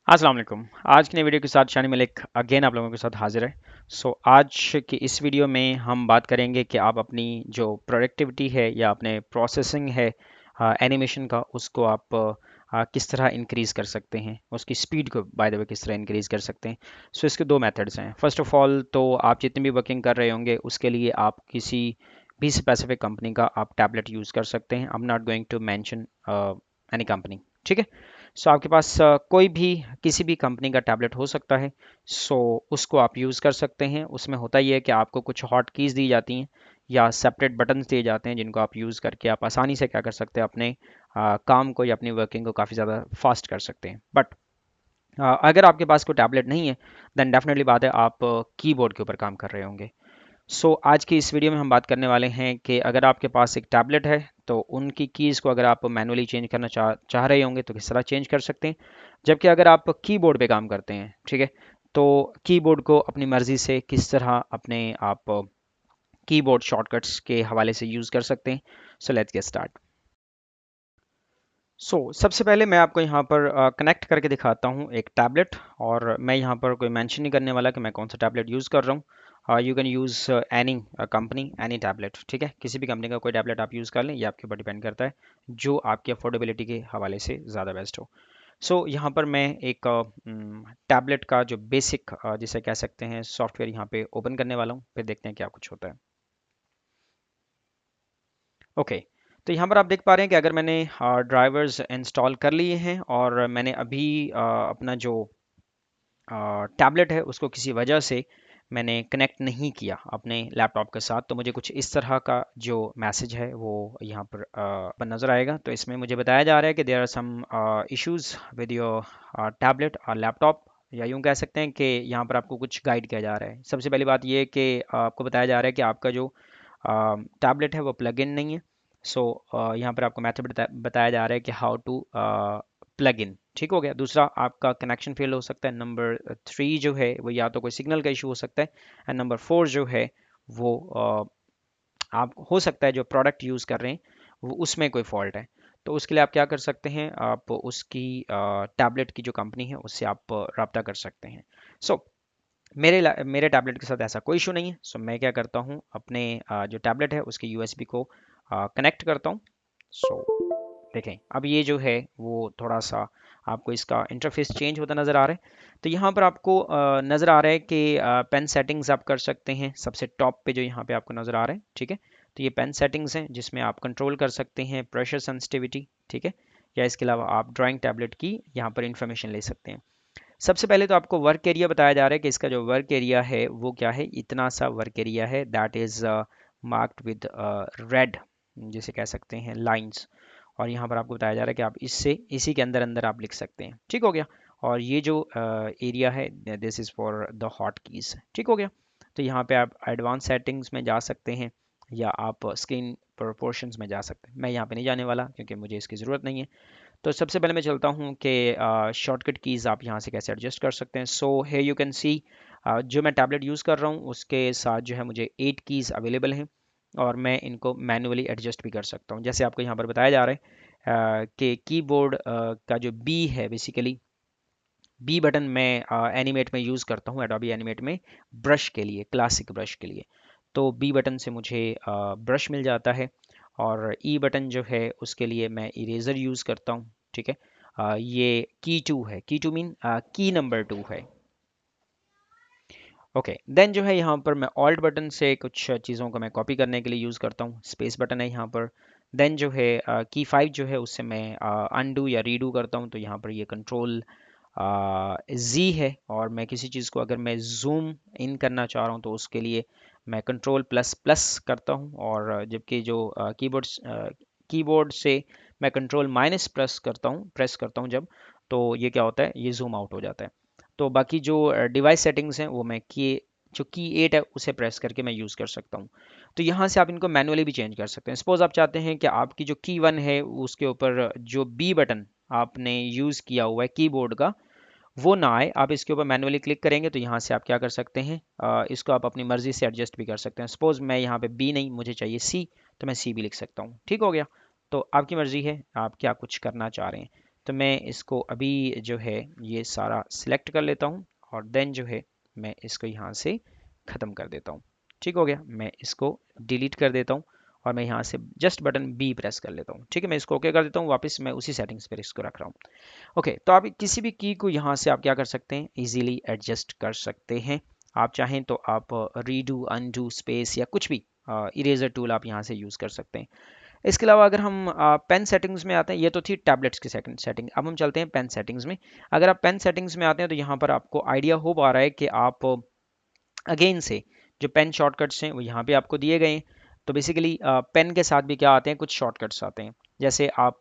अस्सलाम वालेकुम। आज की नई वीडियो के साथ शानी मलिक अगेन आप लोगों के साथ हाजिर है। आज की इस वीडियो में हम बात करेंगे कि आप अपनी जो प्रोडक्टिविटी है या अपने प्रोसेसिंग है एनिमेशन का उसको आप किस तरह इंक्रीज़ कर सकते हैं, उसकी स्पीड को बाय द वे किस तरह इंक्रीज़ कर सकते हैं। इसके दो मेथड्स हैं। फर्स्ट ऑफ ऑल तो आप जितनी भी वर्किंग कर रहे होंगे उसके लिए आप किसी भी स्पेसिफिक कंपनी का आप टैबलेट यूज़ कर सकते हैं। I am not going to mention any company, ठीक है। आपके पास कोई भी किसी भी कंपनी का टैबलेट हो सकता है। उसको आप यूज़ कर सकते हैं। उसमें होता ही है कि आपको कुछ हॉट कीज़ दी जाती हैं या सेपरेट बटन्स दिए जाते हैं जिनको आप यूज़ करके आप आसानी से क्या कर सकते हैं, अपने काम को या अपनी वर्किंग को काफ़ी ज़्यादा फास्ट कर सकते हैं। बट अगर आपके पास कोई टैबलेट नहीं है देन डेफिनेटली बात है आप कीबोर्ड के ऊपर काम कर रहे होंगे। आज की इस वीडियो में हम बात करने वाले हैं कि अगर आपके पास एक टैबलेट है तो उनकी कीज़ को अगर आप मैनुअली चेंज करना चाह रहे होंगे तो किस तरह चेंज कर सकते हैं। जबकि अगर आप कीबोर्ड पे काम करते हैं, ठीक है, तो कीबोर्ड को अपनी मर्ज़ी से किस तरह अपने आप कीबोर्ड शॉर्टकट्स के हवाले से यूज़ कर सकते हैं। Let's get start. सबसे पहले मैं आपको यहाँ पर कनेक्ट करके दिखाता हूँ एक टैबलेट। और मैं यहाँ पर कोई मेंशन नहीं करने वाला कि मैं कौन सा टैबलेट यूज़ कर रहा हूँ। You can use any company any tablet, ठीक है। किसी भी कंपनी का कोई टैबलेट आप यूज़ कर लें, ये आपके ऊपर डिपेंड करता है जो आपकी अफोर्डेबिलिटी के हवाले से ज़्यादा बेस्ट हो। यहाँ पर मैं एक टैबलेट का जो बेसिक जिसे कह सकते हैं सॉफ्टवेयर यहाँ पे ओपन करने वाला हूँ, फिर देखते हैं क्या कुछ होता है। ओके, तो यहाँ पर आप देख पा रहे हैं कि अगर मैंने ड्राइवर्स इंस्टॉल कर लिए हैं और मैंने अभी अपना जो टैबलेट है उसको किसी वजह से मैंने कनेक्ट नहीं किया अपने लैपटॉप के साथ, तो मुझे कुछ इस तरह का जो मैसेज है वो यहाँ पर नज़र आएगा। तो इसमें मुझे बताया जा रहा है कि there are some issues with your tablet और लैपटॉप, या यूँ कह सकते हैं कि यहाँ पर आपको कुछ गाइड किया जा रहा है। सबसे पहली बात ये है कि आपको बताया जा रहा है कि आपका जो टैबलेट है वो प्लग इन नहीं है। यहाँ पर आपको मेथड बताया जा रहा है कि हाउ टू प्लग इन, ठीक हो गया। दूसरा, आपका कनेक्शन फेल हो सकता है। नंबर 3 जो है वो या तो कोई सिग्नल का इशू हो सकता है। एंड नंबर 4 जो है वो आप हो सकता है जो प्रोडक्ट यूज़ कर रहे हैं वो उसमें कोई फॉल्ट है। तो उसके लिए आप क्या कर सकते हैं, आप उसकी टैबलेट की जो कंपनी है उससे आप रब्ता कर सकते हैं। सो मेरे टैबलेट के साथ ऐसा कोई इशू नहीं है। मैं क्या करता हूँ, अपने जो टैबलेट है उसके यूएसबी को कनेक्ट करता हूँ। देखें, अब ये जो है वो थोड़ा सा आपको इसका इंटरफेस चेंज होता नज़र आ रहा है। तो यहाँ पर आपको नज़र आ रहा है कि पेन सेटिंग्स आप कर सकते हैं। सबसे टॉप पे जो यहाँ पे आपको नज़र आ रहा है, ठीक है, तो ये पेन सेटिंग्स हैं जिसमें आप कंट्रोल कर सकते हैं प्रेशर सेंसिटिविटी, ठीक है, या इसके अलावा आप ड्राइंग टैबलेट की यहाँ पर इंफॉर्मेशन ले सकते हैं। सबसे पहले तो आपको वर्क एरिया बताया जा रहा है कि इसका जो वर्क एरिया है वो क्या है। इतना सा वर्क एरिया है that is marked with red, जिसे कह सकते हैं लाइंस। और यहाँ पर आपको बताया जा रहा है कि आप इससे इसी के अंदर अंदर आप लिख सकते हैं, ठीक हो गया। और ये जो एरिया है this is for the hot keys, ठीक हो गया। तो यहाँ पे आप एडवांस सेटिंग्स में जा सकते हैं या आप स्क्रीन प्रोपोर्शंस में जा सकते हैं। मैं यहाँ पे नहीं जाने वाला क्योंकि मुझे इसकी ज़रूरत नहीं है। तो सबसे पहले मैं चलता हूँ कि शॉर्टकट कीज़ आप यहाँ से कैसे एडजस्ट कर सकते हैं। हे यू कैन सी जो मैं टैबलेट यूज़ कर रहा हूँ उसके साथ जो है मुझे 8 कीज़ अवेलेबल हैं और मैं इनको मैनुअली एडजस्ट भी कर सकता हूँ। जैसे आपको यहाँ पर बताया जा रहा है कि कीबोर्ड का जो बी है, बेसिकली बी बटन मैं एनिमेट में यूज़ करता हूँ, एडोबी एनिमेट में ब्रश के लिए, क्लासिक ब्रश के लिए। तो बी बटन से मुझे ब्रश मिल जाता है। और ई बटन जो है उसके लिए मैं इरेज़र यूज़ करता हूँ, ठीक है। ये की 2 है, की 2 मीन की नंबर 2 है। ओके, देन जो है यहाँ पर मैं ऑल्ट बटन से कुछ चीज़ों को मैं कॉपी करने के लिए यूज़ करता हूँ, स्पेस बटन है यहाँ पर। देन जो है की 5 जो है उससे मैं अनडू या रीडू करता हूँ, तो यहाँ पर ये कंट्रोल जी है। और मैं किसी चीज़ को अगर मैं जूम इन करना चाह रहा हूँ तो उसके लिए मैं कंट्रोल प्लस प्लस करता हूँ। और जबकि जो कीबोर्ड से मैं कंट्रोल माइनस प्रेस करता हूँ जब, तो ये क्या होता है, ये जूम आउट हो जाता है। तो बाकी जो डिवाइस सेटिंग्स हैं वो मैं की 8 है उसे प्रेस करके मैं यूज़ कर सकता हूँ। तो यहाँ से आप इनको मैनुअली भी चेंज कर सकते हैं। सपोज़ आप चाहते हैं कि आपकी जो की 1 है उसके ऊपर जो बी बटन आपने यूज़ किया हुआ है कीबोर्ड का वो ना आए, आप इसके ऊपर मैनुअली क्लिक करेंगे तो यहाँ से आप क्या कर सकते हैं, इसको आप अपनी मर्ज़ी से एडजस्ट भी कर सकते हैं। सपोज़ मैं यहाँ पे बी नहीं, मुझे चाहिए सी, तो मैं सी भी लिख सकता हूँ, ठीक हो गया। तो आपकी मर्ज़ी है आप क्या कुछ करना चाह रहे हैं। तो मैं इसको अभी जो है ये सारा सिलेक्ट कर लेता हूँ और देन जो है मैं इसको यहाँ से ख़त्म कर देता हूँ। ठीक हो गया, मैं इसको डिलीट कर देता हूँ और मैं यहाँ से जस्ट बटन बी प्रेस कर लेता हूँ। ठीक है, मैं इसको ओके कर देता हूँ, वापस मैं उसी सेटिंग्स पर इसको रख रहा हूँ। ओके, तो आप किसी भी की को यहाँ से आप क्या कर सकते हैं, इजीली एडजस्ट कर सकते हैं। आप चाहें तो आप रीडू, अनडू, स्पेस या कुछ भी इरेजर टूल आप यहाँ से यूज़ कर सकते हैं। इसके अलावा अगर हम पेन सेटिंग्स में आते हैं, ये तो थी टैबलेट्स की सेटिंग। अब हम चलते हैं पेन सेटिंग्स में। अगर आप पेन सेटिंग्स में आते हैं तो यहाँ पर आपको आइडिया हो पा रहा है कि आप अगेन से जो पेन शॉर्टकट्स हैं वो यहाँ पे आपको दिए गए हैं। तो बेसिकली पेन के साथ भी क्या आते हैं, कुछ शॉर्टकट्स आते हैं। जैसे आप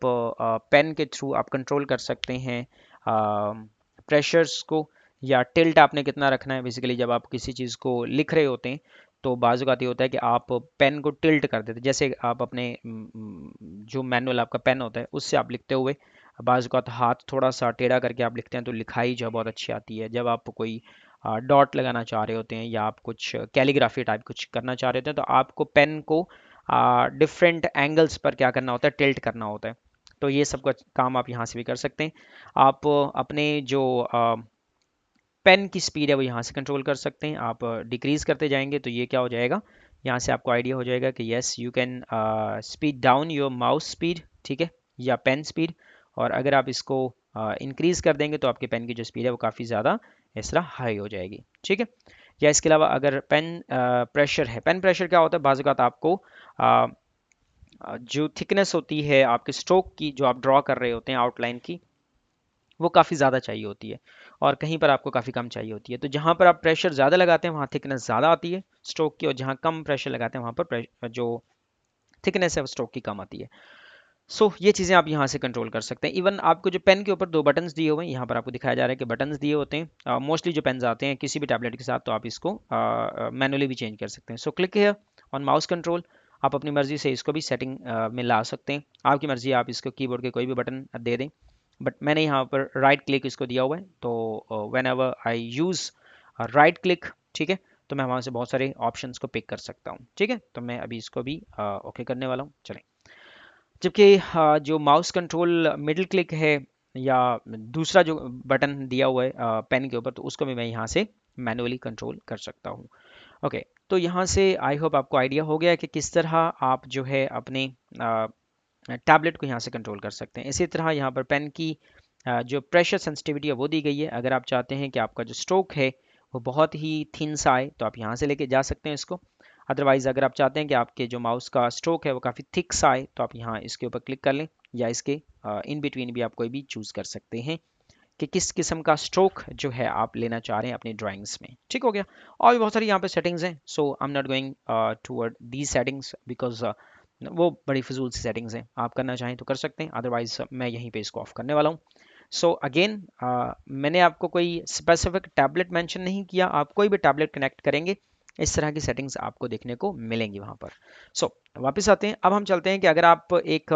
पेन के थ्रू आप कंट्रोल कर सकते हैं प्रेशर्स को, या टिल्ट आपने कितना रखना है। बेसिकली जब आप किसी चीज़ को लिख रहे होते हैं तो बाज़ औक़ात ये होता है कि आप पेन को टिल्ट कर देते हैं। जैसे आप अपने जो मैनुअल आपका पेन होता है उससे आप लिखते हुए बाज़ औक़ात हाथ थोड़ा सा टेढ़ा करके आप लिखते हैं तो लिखाई जो है बहुत अच्छी आती है। जब आप कोई डॉट लगाना चाह रहे होते हैं या आप कुछ कैलीग्राफी टाइप कुछ करना चाह रहे होते हैं तो आपको पेन को डिफरेंट एंगल्स पर क्या करना होता है, टिल्ट करना होता है। तो ये सब का काम आप यहाँ से भी कर सकते हैं। आप अपने जो पेन की स्पीड है वो यहाँ से कंट्रोल कर सकते हैं। आप डिक्रीज़ करते जाएंगे तो ये क्या हो जाएगा, यहाँ से आपको आइडिया हो जाएगा कि yes you can speed down your mouse speed, ठीक है, या पेन स्पीड। और अगर आप इसको इंक्रीज़ कर देंगे तो आपके पेन की जो स्पीड है वो काफ़ी ज़्यादा इस तरह हाई हो जाएगी। ठीक है, या इसके अलावा अगर पेन प्रेशर है, पेन प्रेशर क्या होता है, बाज़ औक़ात आपको जो थिकनेस होती है आपके स्ट्रोक की, जो आप ड्रॉ कर रहे होते हैं आउटलाइन की, वो काफ़ी ज़्यादा चाहिए होती है और कहीं पर आपको काफ़ी कम चाहिए होती है। तो जहाँ पर आप प्रेशर ज़्यादा लगाते हैं वहाँ थिकनेस ज़्यादा आती है स्ट्रोक की, और जहाँ कम प्रेशर लगाते हैं वहाँ पर जो थिकनेस है वो स्ट्रोक की कम आती है। ये चीज़ें आप यहाँ से कंट्रोल कर सकते हैं। इवन आपको जो पेन के ऊपर दो बटन्स दिए हुए हैं, यहाँ पर आपको दिखाया जा रहा है कि बटन्स दिए होते हैं। मोस्टली जो पेन्स आते हैं किसी भी टैबलेट के साथ, तो आप इसको मैनुअली भी चेंज कर सकते हैं। Click here on mouse control, आप अपनी मर्जी से इसको भी सेटिंग में ला सकते हैं। आपकी मर्जी, आप इसको कीबोर्ड के कोई भी बटन दे दें, बट मैंने यहाँ पर राइट क्लिक इसको दिया हुआ है। तो when ever I use right click, ठीक है, तो मैं वहाँ से बहुत सारे ऑप्शंस को पिक कर सकता हूँ। ठीक है, तो मैं अभी इसको भी ओके करने वाला हूँ। चलें, जबकि जो माउस कंट्रोल मिडिल क्लिक है या दूसरा जो बटन दिया हुआ है पेन के ऊपर, तो उसको भी मैं यहाँ से मैनुअली कंट्रोल कर सकता हूँ। ओके, तो यहाँ से आई होप आपको आइडिया हो गया कि किस तरह आप जो है अपने टैबलेट को यहाँ से कंट्रोल कर सकते हैं। इसी तरह यहाँ पर पेन की जो प्रेशर सेंसिटिविटी है वो दी गई है। अगर आप चाहते हैं कि आपका जो स्ट्रोक है वो बहुत ही थिन सा आए तो आप यहाँ से लेके जा सकते हैं इसको। अदरवाइज़ अगर आप चाहते हैं कि आपके जो माउस का स्ट्रोक है वो काफ़ी थिक सा आए तो आप यहाँ इसके ऊपर क्लिक कर लें, या इसके इन बिटवीन भी आप कोई भी चूज़ कर सकते हैं कि किस किस्म का स्ट्रोक जो है आप लेना चाह रहे हैं अपनी ड्राइंग्स में। ठीक हो गया, और भी बहुत सारी यहाँ पे सेटिंग्स हैं। So I am not going toward these settings because वो बड़ी फजूल सी सेटिंग्स हैं। आप करना चाहें तो कर सकते हैं, अदरवाइज मैं यहीं पे इसको ऑफ करने वाला हूँ। सो अगेन मैंने आपको कोई स्पेसिफिक टैबलेट मेंशन नहीं किया, आप कोई भी टैबलेट कनेक्ट करेंगे इस तरह की सेटिंग्स आपको देखने को मिलेंगी वहाँ पर। वापस आते हैं, अब हम चलते हैं कि अगर आप एक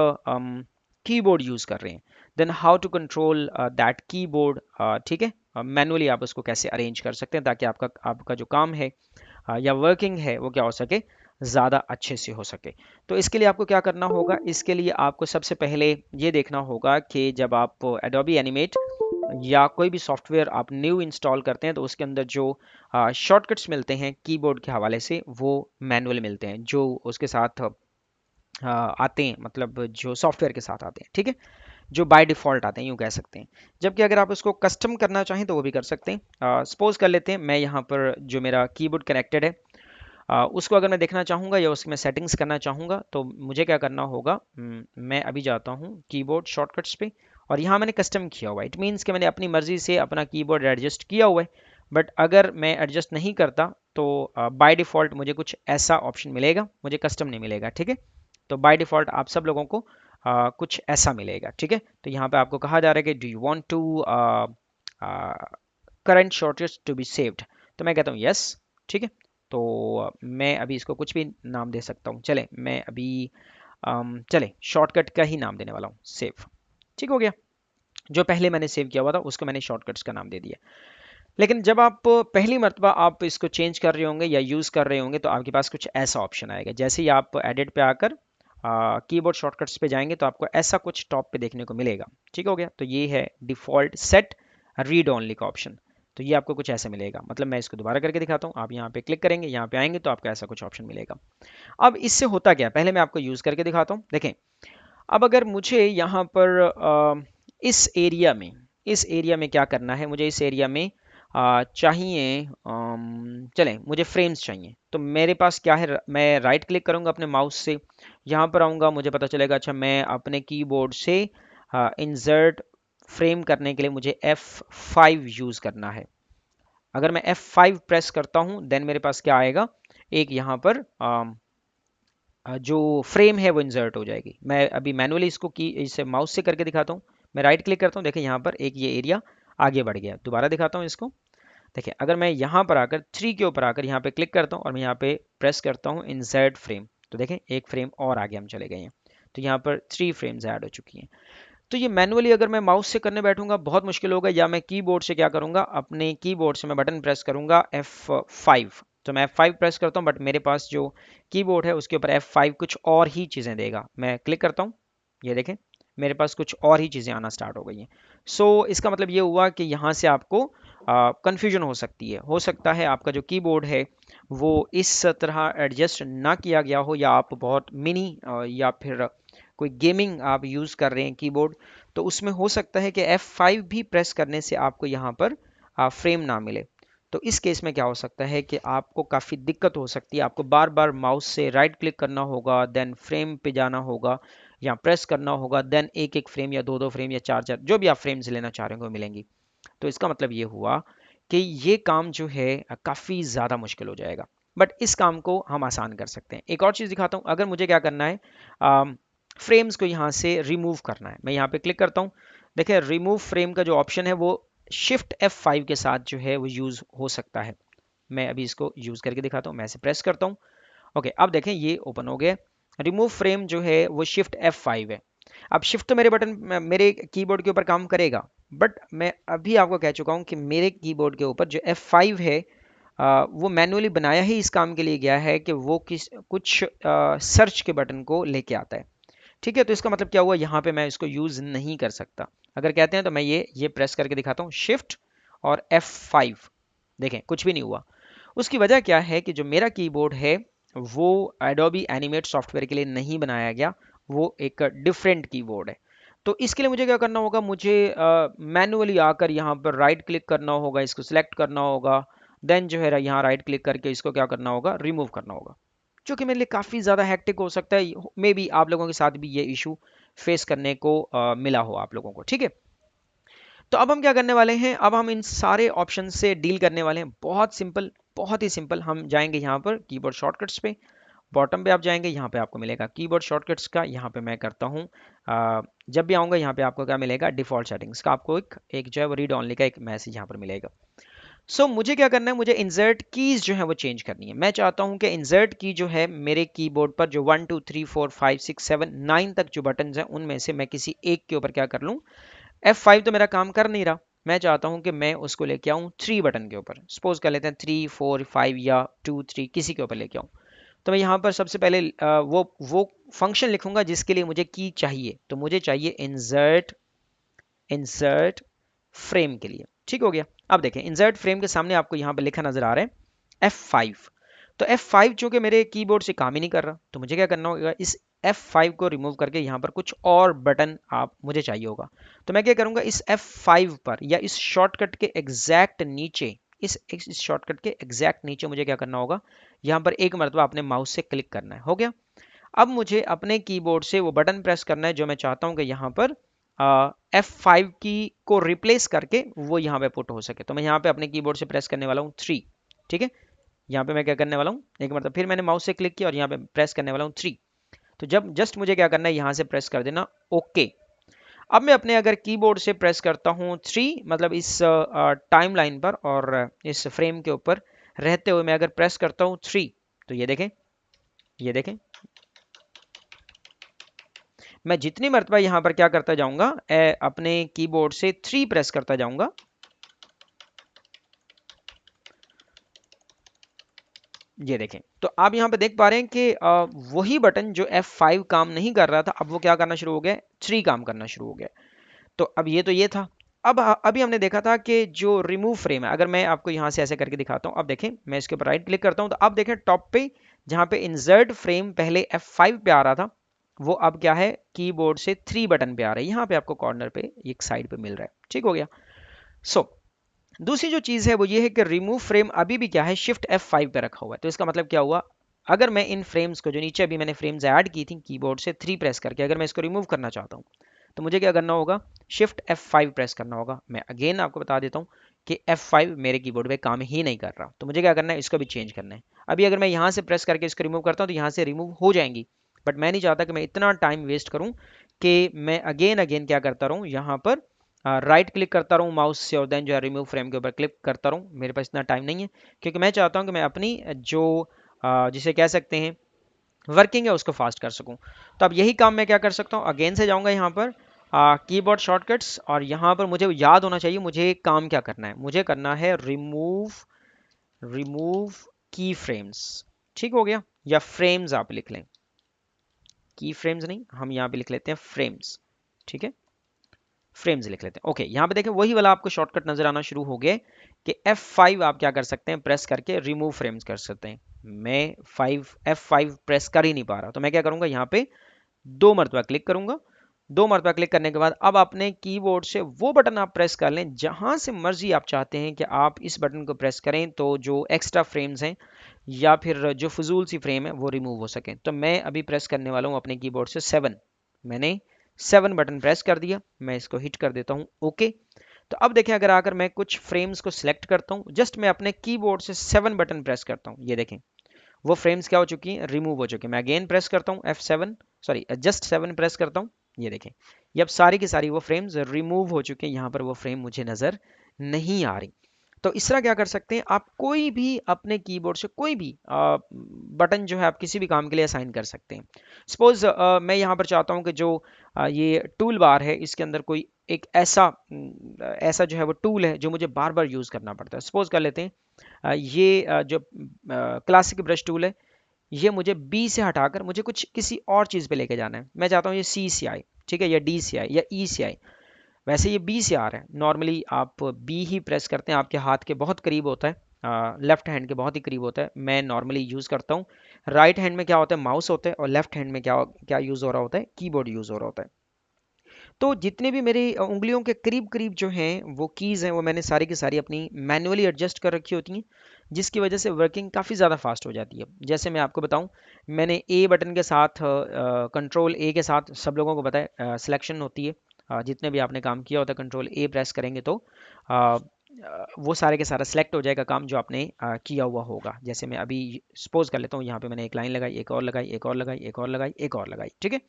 कीबोर्ड यूज़ कर रहे हैं, then how to control that keyboard. ठीक है, मैनुअली आप उसको कैसे अरेंज कर सकते हैं ताकि आपका जो काम है या वर्किंग है वो क्या हो सके, ज़्यादा अच्छे से हो सके। तो इसके लिए आपको क्या करना होगा, इसके लिए आपको सबसे पहले ये देखना होगा कि जब आप एडोबी एनिमेट या कोई भी सॉफ्टवेयर आप न्यू इंस्टॉल करते हैं तो उसके अंदर जो शॉर्टकट्स मिलते हैं कीबोर्ड के हवाले से वो मैनुअल मिलते हैं, जो उसके साथ आते हैं, मतलब जो सॉफ्टवेयर के साथ आते हैं। ठीक है, जो बाय डिफ़ॉल्ट आते हैं यूँ कह सकते हैं। जबकि अगर आप उसको कस्टम करना चाहें तो वो भी कर सकते हैं। सपोज़ कर लेते हैं मैं यहाँ पर जो मेरा कीबोर्ड कनेक्टेड है उसको अगर मैं देखना चाहूँगा या उसकी मैं सेटिंग्स करना चाहूँगा तो मुझे क्या करना होगा, मैं अभी जाता हूँ कीबोर्ड शॉर्टकट्स पे और यहाँ मैंने कस्टम किया हुआ है। इट मीन्स कि मैंने अपनी मर्ज़ी से अपना कीबोर्ड एडजस्ट किया हुआ है। बट अगर मैं एडजस्ट नहीं करता तो बाय डिफ़ॉल्ट मुझे कुछ ऐसा ऑप्शन मिलेगा, मुझे कस्टम नहीं मिलेगा। ठीक है, तो बाय डिफ़ॉल्ट आप सब लोगों को कुछ ऐसा मिलेगा। ठीक है, तो यहाँ पे आपको कहा जा रहा है कि do you want to current shortcuts to be saved, तो मैं कहता हूँ यस। ठीक है, तो मैं अभी इसको कुछ भी नाम दे सकता हूँ। चले मैं अभी चले शॉर्टकट का ही नाम देने वाला हूँ, सेव। ठीक हो गया, जो पहले मैंने सेव किया हुआ था उसको मैंने शॉर्टकट्स का नाम दे दिया। लेकिन जब आप पहली मर्तबा आप इसको चेंज कर रहे होंगे या यूज़ कर रहे होंगे तो आपके पास कुछ ऐसा ऑप्शन आएगा। जैसे ही आप एडिट पे आकर कीबोर्ड शॉर्टकट्स पे जाएंगे तो आपको ऐसा कुछ टॉप पे देखने को मिलेगा। ठीक हो गया, तो ये है डिफ़ॉल्ट सेट रीड ओनली का ऑप्शन। तो ये आपको कुछ ऐसा मिलेगा, मतलब मैं इसको दोबारा करके दिखाता हूँ। आप यहाँ पे क्लिक करेंगे, यहाँ पे आएंगे तो आपको ऐसा कुछ ऑप्शन मिलेगा। अब इससे होता क्या, पहले मैं आपको यूज़ करके दिखाता हूँ। देखें, अब अगर मुझे यहाँ पर इस एरिया में क्या करना है, मुझे इस एरिया में चाहिए, चलें मुझे फ्रेम्स चाहिए। तो मेरे पास क्या है, मैं राइट क्लिक करूँगा अपने माउस से, यहाँ पर आऊँगा, मुझे पता चलेगा अच्छा मैं अपने कीबोर्ड से इंसर्ट फ्रेम करने के लिए मुझे F5 यूज़ करना है। अगर मैं F5 प्रेस करता हूँ देन मेरे पास क्या आएगा, एक यहाँ पर जो फ्रेम है वो इंसर्ट हो जाएगी। मैं अभी मैनुअली इसको की इसे माउस से करके दिखाता हूँ। मैं राइट क्लिक करता हूँ, देखिए यहाँ पर एक ये एरिया आगे बढ़ गया। दोबारा दिखाता हूँ इसको। देखिए अगर मैं यहाँ पर आकर 3 के ऊपर आकर यहाँ पे क्लिक करता हूँ और मैं यहाँ पे प्रेस करता हूँ इंसर्ट फ्रेम, तो देखें एक फ्रेम और आगे हम चले गए हैं। तो यहाँ पर 3 फ्रेम्स ऐड हो चुकी हैं। तो ये मैनुअली अगर मैं माउस से करने बैठूंगा बहुत मुश्किल होगा, या मैं कीबोर्ड से क्या करूंगा, अपने कीबोर्ड से मैं बटन प्रेस करूंगा F5। तो मैं F5 प्रेस करता हूं, बट मेरे पास जो कीबोर्ड है उसके ऊपर F5 कुछ और ही चीज़ें देगा। मैं क्लिक करता हूं, ये देखें मेरे पास कुछ और ही चीज़ें आना स्टार्ट हो गई हैं। सो इसका मतलब ये हुआ कि यहाँ से आपको कन्फ्यूजन हो सकती है। हो सकता है आपका जो कीबोर्ड है वो इस तरह एडजस्ट ना किया गया हो, या आप बहुत मिनी या फिर कोई गेमिंग आप यूज़ कर रहे हैं कीबोर्ड, तो उसमें हो सकता है कि F5 भी प्रेस करने से आपको यहाँ पर फ्रेम ना मिले। तो इस केस में क्या हो सकता है कि आपको काफ़ी दिक्कत हो सकती है, आपको बार बार माउस से राइट क्लिक करना होगा, देन फ्रेम पे जाना होगा या प्रेस करना होगा, देन एक एक फ्रेम या दो दो फ्रेम या चार चार जो भी आप फ्रेम्स लेना चाह रहे हो मिलेंगी। तो इसका मतलब ये हुआ कि ये काम जो है काफ़ी ज़्यादा मुश्किल हो जाएगा, बट इस काम को हम आसान कर सकते हैं। एक और चीज़ दिखाता हूँ, अगर मुझे क्या करना है, फ्रेम्स को यहाँ से रिमूव करना है, मैं यहाँ पे क्लिक करता हूँ। देखिए रिमूव फ्रेम का जो ऑप्शन है वो शिफ्ट F5 के साथ जो है वो यूज़ हो सकता है। मैं अभी इसको यूज़ करके दिखाता हूँ, मैं इसे प्रेस करता हूँ। ओके, अब देखें ये ओपन हो गया। रिमूव फ्रेम जो है वो शिफ्ट F5 है। अब शिफ्ट तो मेरे बटन मेरे कीबोर्ड के ऊपर काम करेगा, बट मैं अभी आपको कह चुका हूँ कि मेरे कीबोर्ड के ऊपर जो F5 है वो मैनुअली बनाया ही इस काम के लिए गया है कि वो कुछ सर्च के बटन को लेके आता है। ठीक है, तो इसका मतलब क्या हुआ, यहाँ पे मैं इसको यूज़ नहीं कर सकता। अगर कहते हैं तो मैं ये प्रेस करके दिखाता हूँ, शिफ्ट और F5, देखें कुछ भी नहीं हुआ। उसकी वजह क्या है कि जो मेरा कीबोर्ड है वो एडोबी एनिमेट सॉफ्टवेयर के लिए नहीं बनाया गया, वो एक डिफरेंट कीबोर्ड है। तो इसके लिए मुझे क्या करना होगा, मुझे मैनुअली आकर यहाँ पर राइट क्लिक करना होगा, इसको सिलेक्ट करना होगा, देन जो है यहाँ राइट क्लिक करके इसको क्या करना होगा, रिमूव करना होगा, जो कि मेरे लिए काफ़ी ज़्यादा हेक्टिक हो सकता है। मे बी आप लोगों के साथ भी ये इशू फेस करने को मिला हो आप लोगों को। ठीक है, तो अब हम क्या करने वाले हैं, अब हम इन सारे ऑप्शन से डील करने वाले हैं। बहुत सिंपल, बहुत ही सिंपल। हम जाएंगे यहाँ पर कीबोर्ड शॉर्टकट्स पे, बॉटम पे आप जाएंगे, यहाँ पे आपको मिलेगा कीबोर्ड शॉर्टकट्स का। यहाँ पे मैं करता हूँ, जब भी आऊँगा यहाँ पे आपको क्या मिलेगा, डिफॉल्ट सेटिंग्स का आपको एक जो है वो रीड ऑनली का एक मैसेज यहाँ पर मिलेगा। सो मुझे क्या करना है, मुझे इंसर्ट कीज जो है वो चेंज करनी है। मैं चाहता हूँ कि इंसर्ट की जो है मेरे कीबोर्ड पर जो 1 2 3 4 5 6 7 9 तक जो बटन हैं उनमें से मैं किसी एक के ऊपर क्या कर लूँ, F5 तो मेरा काम कर नहीं रहा, मैं चाहता हूँ कि मैं उसको लेके आऊँ 3 बटन के ऊपर। सपोज कर लेते हैं 3 4 5 या 2 3 किसी के ऊपर लेके आऊँ। तो मैं यहाँ पर सबसे पहले वो फंक्शन लिखूंगा जिसके लिए मुझे की चाहिए। तो मुझे चाहिए इंसर्ट इंसर्ट फ्रेम के लिए। ठीक हो गया। अब देखें इंसर्ट फ्रेम के सामने आपको यहाँ पे लिखा नजर आ रहा है F5। तो F5 चूंकि मेरे कीबोर्ड से काम ही नहीं कर रहा, तो मुझे क्या करना होगा, इस F5 को रिमूव करके यहाँ पर कुछ और बटन आप मुझे चाहिए होगा। तो मैं क्या करूँगा, इस F5 पर या इस शॉर्टकट के एग्जैक्ट नीचे, इस शॉर्टकट के एग्जैक्ट नीचे मुझे क्या करना होगा, यहाँ पर एक मरतबा अपने माउस से क्लिक करना है। हो गया। अब मुझे अपने कीबोर्ड से वो बटन प्रेस करना है जो मैं चाहता हूँ कि यहाँ पर F5 की को रिप्लेस करके वो यहाँ पे पुट हो सके। तो मैं यहाँ पे अपने कीबोर्ड से प्रेस करने वाला हूँ 3। ठीक है, यहाँ पे मैं क्या करने वाला हूँ, एक मतलब फिर मैंने माउस से क्लिक किया और यहाँ पे प्रेस करने वाला हूँ 3। तो जब जस्ट मुझे क्या करना है, यहाँ से प्रेस कर देना ओके। अब मैं अपने अगर कीबोर्ड से प्रेस करता हूँ 3, मतलब इस टाइम लाइन पर और इस फ्रेम के ऊपर रहते हुए मैं अगर प्रेस करता हूँ 3, तो ये देखें, ये देखें, मैं जितनी मरतबा यहाँ पर क्या करता जाऊंगा, अपने कीबोर्ड से 3 प्रेस करता जाऊंगा, ये देखें, तो आप यहाँ पे देख पा रहे हैं कि वही बटन जो F5 काम नहीं कर रहा था, अब वो क्या करना शुरू हो गया, 3 काम करना शुरू हो गया। तो अब ये तो ये था। अब अभी हमने देखा था कि जो रिमूव फ्रेम है, अगर मैं आपको यहाँ से ऐसे करके दिखाता हूँ, अब देखें मैं इसके ऊपर राइट क्लिक करता हूँ, तो अब देखें टॉप पे जहाँ पे इंसर्ट फ्रेम पहले F5 पे आ रहा था, वो अब क्या है, कीबोर्ड से 3 बटन पे आ रहा है। यहाँ पे आपको कॉर्नर पे एक साइड पे मिल रहा है। ठीक हो गया। सो दूसरी जो चीज़ है वो ये है कि रिमूव फ्रेम अभी भी क्या है, शिफ्ट F5 पे रखा हुआ है। तो इसका मतलब क्या हुआ, अगर मैं इन फ्रेम्स को, जो नीचे अभी मैंने फ्रेम्स ऐड की थी कीबोर्ड से 3 प्रेस करके, अगर मैं इसको रिमूव करना चाहता हूँ, तो मुझे क्या करना होगा, शिफ्ट F5 प्रेस करना होगा। मैं अगेन आपको बता देता हूँ कि F5 मेरे कीबोर्ड पे काम ही नहीं कर रहा, तो मुझे क्या करना है, इसको भी चेंज करना है। अभी अगर मैं यहाँ से प्रेस करके इसको रिमूव करता हूँ तो यहाँ से रिमूव हो जाएंगी, बट मैं नहीं चाहता कि मैं इतना टाइम वेस्ट करूँ कि मैं अगेन अगेन क्या करता रहूँ, यहाँ पर राइट क्लिक करता रहूँ माउस से और देन जो है रिमूव फ्रेम के ऊपर क्लिक करता रहूँ। मेरे पास इतना टाइम नहीं है, क्योंकि मैं चाहता हूँ कि मैं अपनी जो जिसे कह सकते हैं वर्किंग है उसको फास्ट कर सकूं। तो अब यही काम मैं क्या कर सकता हूं, अगेन से जाऊंगा यहाँ पर कीबोर्ड शॉर्टकट्स, और यहाँ पर मुझे याद होना चाहिए मुझे काम क्या करना है, मुझे करना है रिमूव रिमूव की फ्रेम्स। ठीक हो गया, या फ्रेम्स आप लिख लें, की फ्रेम्स नहीं, हम यहाँ पे लिख लेते हैं फ्रेम्स। ठीक है, फ्रेम्स लिख लेते हैं। ओके, यहाँ पे देखें वही वाला आपको शॉर्टकट नजर आना शुरू हो गया कि F5 आप क्या कर सकते हैं, प्रेस करके रिमूव फ्रेम्स कर सकते हैं। मैं F5 प्रेस कर ही नहीं पा रहा, तो मैं क्या करूंगा, यहाँ पे 2 मरतबा क्लिक करूंगा। 2 मरतबा क्लिक करने के बाद अब अपने कीबोर्ड से वो बटन आप प्रेस कर लें जहां से मर्जी आप चाहते हैं कि आप इस बटन को प्रेस करें तो जो एक्स्ट्रा फ्रेम्स हैं या फिर जो फजूल सी फ्रेम है वो रिमूव हो सके। तो मैं अभी प्रेस करने वाला हूँ अपने कीबोर्ड से 7, मैंने 7 बटन प्रेस कर दिया। मैं इसको हिट कर देता हूँ ओके। तो अब देखें, अगर आकर मैं कुछ फ्रेम्स को सिलेक्ट करता हूँ, जस्ट मैं अपने कीबोर्ड से 7 बटन प्रेस करता हूँ, ये देखें वो फ्रेम्स क्या हो चुकी हैं, रिमूव हो चुकी हैं। मैं अगेन प्रेस करता हूँ F7, सॉरी जस्ट 7 प्रेस करता हूँ, ये देखें ये अब सारी की सारी वो फ्रेम्स रिमूव हो चुके हैं। यहाँ पर वो फ्रेम मुझे नज़र नहीं आ रही। तो इस तरह क्या कर सकते हैं, आप कोई भी अपने कीबोर्ड से कोई भी बटन जो है आप किसी भी काम के लिए असाइन कर सकते हैं। सपोज मैं यहाँ पर चाहता हूँ कि जो ये टूल बार है इसके अंदर कोई एक ऐसा जो है वो टूल है जो मुझे बार बार यूज़ करना पड़ता है। सपोज कर लेते हैं ये जो क्लासिक ब्रश टूल है, ये मुझे बी से हटाकर मुझे कुछ किसी और चीज़ पे लेके जाना है। मैं चाहता हूँ ये सी से आए, ठीक है, या डी से आए या ई से आए। वैसे ये बी से आ रहा है, नॉर्मली आप बी ही प्रेस करते हैं, आपके हाथ के बहुत करीब होता है, लेफ्ट हैंड के बहुत ही करीब होता है। मैं नॉर्मली यूज़ करता हूँ, राइट हैंड में क्या होता है, माउस होता है, और लेफ्ट हैंड में क्या क्या यूज़ हो रहा होता है, कीबोर्ड यूज़ हो रहा होता है। तो जितने भी मेरी उंगलियों के करीब करीब जो हैं वो कीज़ हैं, वो मैंने सारी की सारी अपनी मैनुअली एडजस्ट कर रखी होती हैं, जिसकी वजह से वर्किंग काफ़ी ज़्यादा फास्ट हो जाती है। जैसे मैं आपको बताऊं, मैंने ए बटन के साथ कंट्रोल ए के साथ, सब लोगों को पता है सिलेक्शन होती है, जितने भी आपने काम किया होता है कंट्रोल ए प्रेस करेंगे तो वो सारे के सारा सिलेक्ट हो जाएगा काम जो आपने किया हुआ होगा। जैसे मैं अभी सपोज कर लेता हूँ, यहाँ पे मैंने एक लाइन लगाई, एक और लगाई, एक और लगाई, एक और लगाई, एक और लगाई, ठीक है।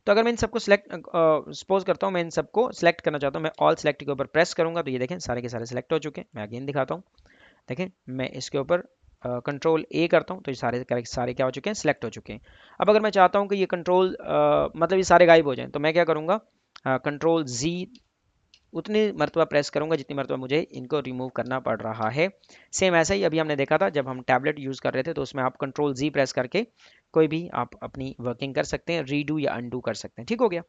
तो अगर मैं इन सबको सिलेक्ट सपोज करता हूँ, मैं इन सबको सिलेक्ट करना चाहता हूँ, मैं ऑल सेलेक्ट के ऊपर प्रेस करूंगा तो ये देखें सारे के सारे सिलेक्ट हो चुके हैं। मैं अगेन दिखाता हूँ, देखें मैं इसके ऊपर कंट्रोल ए करता हूँ तो ये सारे सारे क्या हो चुके हैं, सिलेक्ट हो चुके हैं। अब अगर मैं चाहता हूँ कि ये कंट्रोल मतलब ये सारे गायब हो जाएं, तो मैं क्या करूँगा, कंट्रोल जी उतनी मरतबा प्रेस करूंगा जितनी मरतबा मुझे इनको रिमूव करना पड़ रहा है। सेम ऐसा ही अभी हमने देखा था जब हम टैबलेट यूज़ कर रहे थे, तो उसमें आप कंट्रोल जी प्रेस करके कोई भी आप अपनी वर्किंग कर सकते हैं, रीडू या अनडू कर सकते हैं। ठीक हो गया।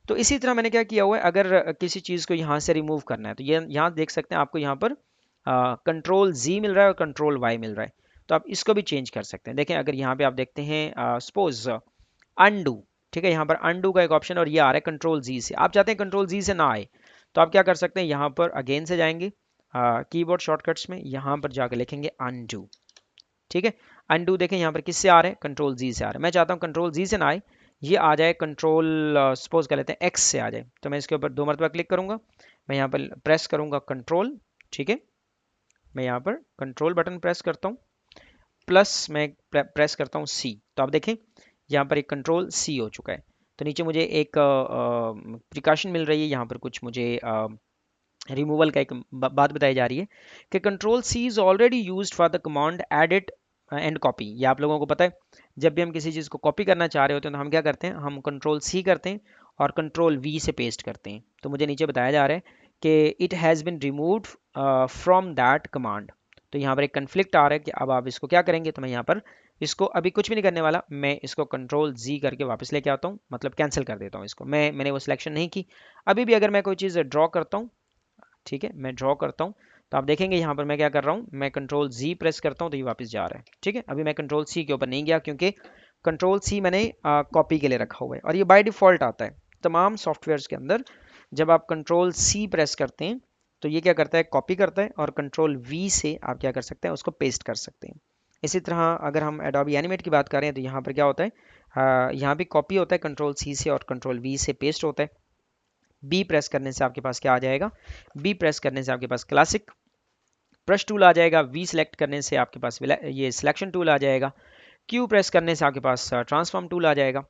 तो इसी तरह मैंने क्या किया हुआ है, अगर किसी चीज़ को यहाँ से रिमूव करना है तो ये यहाँ देख सकते हैं, आपको यहाँ पर कंट्रोल जी मिल रहा है और कंट्रोल वाई मिल रहा है। तो आप इसको भी चेंज कर सकते हैं। देखें अगर यहाँ पे आप देखते हैं सपोज अनडू, ठीक है, यहाँ पर अनडू का एक ऑप्शन और ये आ रहा है कंट्रोल जी से। आप चाहते हैं कंट्रोल जी से ना आए, तो आप क्या कर सकते हैं, यहाँ पर अगेन से जाएंगे कीबोर्ड शॉर्टकट्स में, यहाँ पर जाकर लिखेंगे अनडू, ठीक है। अनडू देखें यहाँ पर किससे आ रहे हैं, कंट्रोल जी से आ रहा है। मैं चाहता हूँ कंट्रोल जी से ना आए, ये आ जाए कंट्रोल सपोज कर लेते हैं एक्स से आ जाए। तो मैं इसके ऊपर 2 मरतबा क्लिक करूंगा, मैं यहाँ पर प्रेस करूंगा कंट्रोल, ठीक है, मैं यहाँ पर कंट्रोल बटन प्रेस करता हूँ, प्लस मैं प्रेस करता हूँ सी। तो आप देखें यहाँ पर एक कंट्रोल सी हो चुका है। तो नीचे मुझे एक प्रिकॉशन मिल रही है, यहाँ पर कुछ मुझे रिमूवल का एक बात बताई जा रही है कि control C is already used for the command edit and copy. ये आप लोगों को पता है, जब भी हम किसी चीज़ को कॉपी करना चाह रहे होते हैं तो हम क्या करते हैं, हम कंट्रोल सी करते हैं और कंट्रोल वी से पेस्ट करते हैं। तो मुझे नीचे बताया जा रहा है कि it has been removed from that command. तो यहाँ पर एक कन्फ्लिक्ट आ रहा है कि अब आप इसको क्या करेंगे। तो मैं यहाँ पर इसको अभी कुछ भी नहीं करने वाला, मैं इसको कंट्रोल Z करके वापस लेके आता हूँ, मतलब कैंसिल कर देता हूँ इसको। मैंने वो सिलेक्शन नहीं की। अभी भी अगर मैं कोई चीज़ ड्रॉ करता हूँ, ठीक है, मैं ड्रॉ करता हूँ, तो आप देखेंगे यहाँ पर मैं क्या कर रहा हूँ, मैं कंट्रोल Z प्रेस करता हूँ तो ये वापस जा रहा है। ठीक है, अभी मैं कंट्रोल C के ऊपर नहीं गया क्योंकि कंट्रोल C मैंने कॉपी के लिए रखा हुआ है और ये बाय डिफ़ॉल्ट आता है तमाम सॉफ्टवेयर्स के अंदर। जब आप कंट्रोल C प्रेस करते हैं तो ये क्या करता है, कॉपी करता है, और कंट्रोल V से आप क्या कर सकते हैं, उसको पेस्ट कर सकते हैं। इसी तरह अगर हम एडोबी एनिमेट की बात करें तो यहाँ पर क्या होता है, यहाँ भी कॉपी होता है कंट्रोल C से और कंट्रोल V से पेस्ट होता है। बी प्रेस करने से आपके पास क्या आ जाएगा, बी प्रेस करने से आपके पास क्लासिक ब्रश टूल आ जाएगा, वी सिलेक्ट करने से आपके पास ये सिलेक्शन टूल आ जाएगा, क्यू प्रेस करने से आपके पास ट्रांसफॉर्म टूल आ जाएगा।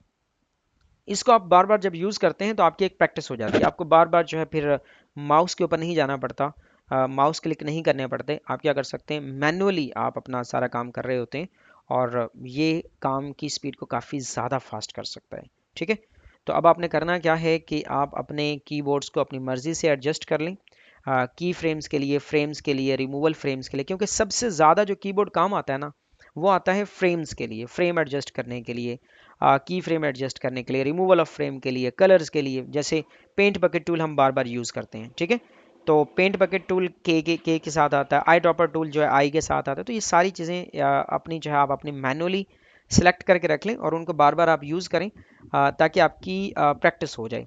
इसको आप बार बार जब यूज़ करते हैं तो आपकी एक प्रैक्टिस हो जाती है, आपको बार बार जो है फिर माउस के ऊपर नहीं जाना पड़ता, माउस क्लिक नहीं करने पड़ते। आप क्या कर सकते हैं, मैनुअली आप अपना सारा काम कर रहे होते हैं और ये काम की स्पीड को काफ़ी ज़्यादा फास्ट कर सकता है। ठीक है, तो अब आपने करना क्या है कि आप अपने कीबोर्ड्स को अपनी मर्ज़ी से एडजस्ट कर लें, की फ्रेम्स के लिए, रिमूवल फ्रेम्स के लिए, क्योंकि सबसे ज़्यादा जो कीबोर्ड काम आता है ना, वो आता है फ्रेम्स के लिए, फ्रेम एडजस्ट करने के लिए, की फ्रेम एडजस्ट करने के लिए, रिमूवल ऑफ फ्रेम के लिए, कलर्स के लिए। जैसे पेंट बकेट टूल हम बार बार यूज़ करते हैं, ठीक है, तो पेंट बकेट टूल के साथ आता है, आई ड्रॉपर टूल जो है आई के साथ आता है। तो ये सारी चीज़ें अपनी जो है आप अपनी मैनुअली सिलेक्ट करके रख लें और उनको बार बार आप यूज़ करें, ताकि आपकी प्रैक्टिस हो जाए।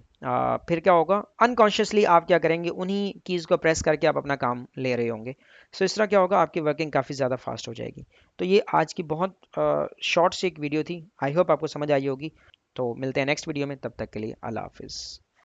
फिर क्या होगा, अनकॉन्शियसली आप क्या करेंगे, उन्हीं कीज़ को प्रेस करके आप अपना काम ले रहे होंगे। सो इस तरह क्या होगा, आपकी वर्किंग काफ़ी ज़्यादा फास्ट हो जाएगी। तो ये आज की बहुत शॉर्ट सी एक वीडियो थी, आई होप आपको समझ आई होगी। तो मिलते हैं नेक्स्ट वीडियो में, तब तक के लिए अल्लाह हाफिज़।